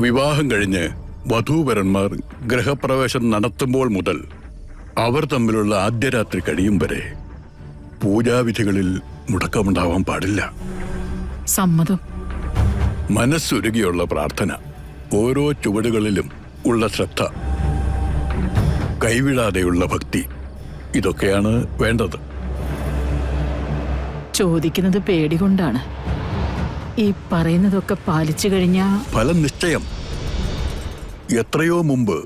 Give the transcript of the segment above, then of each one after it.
വിവാഹം കഴിഞ്ഞ് വധൂവരന്മാർ ഗൃഹപ്രവേശം നടത്തുമ്പോൾ മുതൽ അവർ തമ്മിലുള്ള ആദ്യ രാത്രി കഴിയും വരെ പൂജാവിധികളിൽ മുടക്കമുണ്ടാവാൻ പാടില്ല. സമ്മതം. മനസ്സുരുകിയുള്ള പ്രാർത്ഥന, ഓരോ ചുവടുകളിലും ഉള്ള ശ്രദ്ധ, കൈവിടാതെയുള്ള ഭക്തി, ഇതൊക്കെയാണ് വേണ്ടത്. ചോദിക്കുന്നത് പേടികൊണ്ടാണ്. ഈ പറയുന്നതൊക്കെ പാലിച്ചു കഴിഞ്ഞാ ഫലം നിശ്ചയം. എത്രയോ മുമ്പ്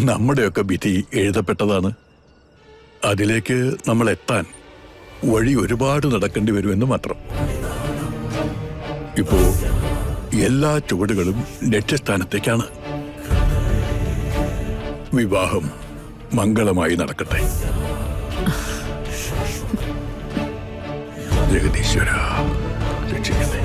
നമ്മുടെയൊക്കെ വിധി എഴുതപ്പെട്ടതാണ്. അതിലേക്ക് നമ്മൾ എത്താൻ വഴി ഒരുപാട് നടക്കേണ്ടി വരുമെന്ന് മാത്രം. ഇപ്പോ എല്ലാ ചുവടുകളും ലക്ഷ്യസ്ഥാനത്തേക്കാണ്. വിവാഹം മംഗളമായി നടക്കട്ടെ. ജഗദീശ്വര രക്ഷിക്കണേ.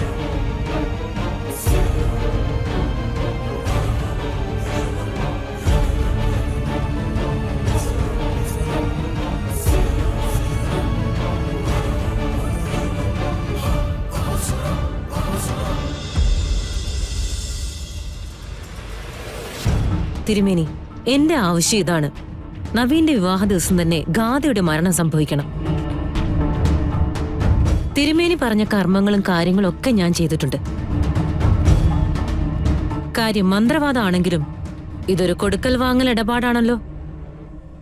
തിരുമേനി, എന്റെ ആവശ്യം ഇതാണ്. നവീന്റെ വിവാഹ ദിവസം തന്നെ ഗാഥയുടെ മരണം സംഭവിക്കണം. തിരുമേനി പറഞ്ഞ കർമ്മങ്ങളും കാര്യങ്ങളും ഒക്കെ ഞാൻ ചെയ്തിട്ടുണ്ട്. കാര്യം മന്ത്രവാദമാണെങ്കിലും ഇതൊരു കൊടുക്കൽ വാങ്ങൽ ഇടപാടാണല്ലോ.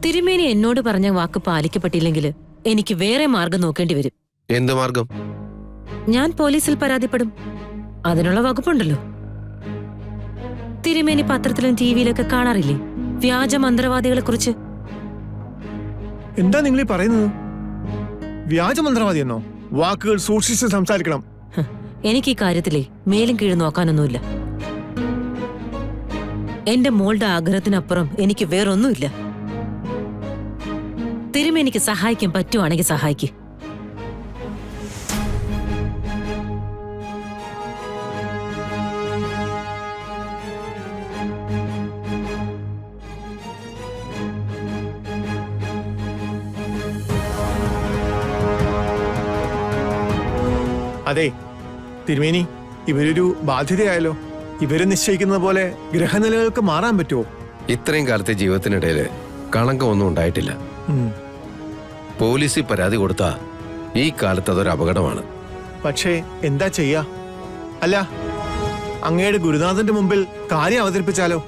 തിരുമേനി എന്നോട് പറഞ്ഞ വാക്ക് പാലിക്കപ്പെട്ടില്ലെങ്കിൽ എനിക്ക് വേറെ മാർഗം നോക്കേണ്ടി വരും. എന്ത് മാർഗം? ഞാൻ പോലീസിൽ പരാതിപ്പെടും. അതിനുള്ള വകുപ്പുണ്ടല്ലോ. തിരുമേനി പത്രത്തിലും ടിവിയിലൊക്കെ കാണാറില്ലേ വ്യാജ മന്ത്രവാദികളെ കുറിച്ച്? എന്താ നിങ്ങൾ ഈ പറയുന്നത്? വ്യാജമന്ത്രവാദി എന്നോ? വാക്കുകൾ സൂക്ഷിച്ച് സംസാരിക്കണം. എനിക്ക് ഈ കാര്യത്തിലേ മേലും കീഴും നോക്കാനൊന്നുമില്ല. എന്റെ മോളുടെ ആഗ്രഹത്തിനപ്പുറം എനിക്ക് വേറൊന്നുമില്ല. തിരുമേനിക്ക് സഹായിക്കാൻ പറ്റുവാണെങ്കിൽ സഹായിക്കും. അതെ തിരുമേനി, ഇവരൊരു ബാധ്യതയായല്ലോ. ഇവര് നിശ്ചയിക്കുന്നത് പോലെ ഗ്രഹനിലകൾക്ക് മാറാൻ പറ്റുമോ? ഇത്രയും കാലത്തെ ജീവിതത്തിനിടയില് കളങ്കമൊന്നും ഉണ്ടായിട്ടില്ല. പോലീസിൽ പരാതി കൊടുത്താ ഈ കാലത്ത് അതൊരു അപകടമാണ്. പക്ഷേ എന്താ ചെയ്യാ? അല്ല, അങ്ങയുടെ ഗുരുനാഥന്റെ മുമ്പിൽ കാര്യം അവതരിപ്പിച്ചാലോ?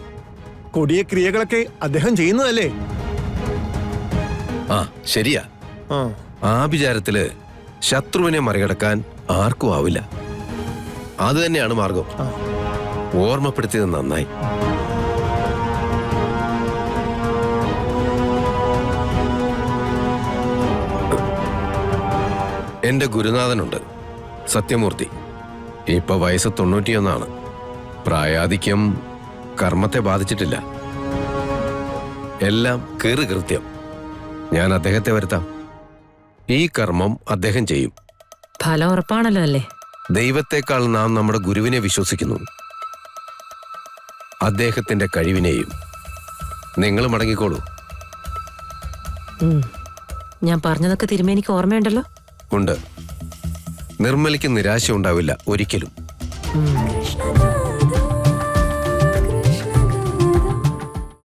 കൊടിയ ക്രിയകളൊക്കെ അദ്ദേഹം ചെയ്യുന്നതല്ലേ? ആ ശരിയാ. ആ വിചാരത്തില് ശത്രുവിനെ മറികടക്കാൻ ആർക്കും ആവില്ല. അത് തന്നെയാണ് മാർഗം. ഓർമ്മപ്പെടുത്തിയത് നന്നായി. എന്റെ ഗുരുനാഥനുണ്ട്, സത്യമൂർത്തി. ഇപ്പൊ വയസ്സ് 91. പ്രായാധിക്യം കർമ്മത്തെ ബാധിച്ചിട്ടില്ല. എല്ലാം കൃത്യം. ഞാൻ അദ്ദേഹത്തെ വരുത്താം. ഈ കർമ്മം അദ്ദേഹം ചെയ്യും. ഫലം ഉറപ്പാണല്ലോ അല്ലേ? ദൈവത്തെക്കാൾ നാം നമ്മുടെ ഗുരുവിനെ വിശ്വസിക്കുന്നു, അദ്ദേഹത്തിന്റെ കഴിവിനെയും. നിങ്ങൾ മടങ്ങിക്കോളൂ. ഞാൻ പറഞ്ഞതൊക്കെ തിരുമേനിക്ക് ഓർമ്മയുണ്ടല്ലോ? ഉണ്ട്. നിർമ്മലയ്ക്ക് നിരാശ ഉണ്ടാവില്ല ഒരിക്കലും.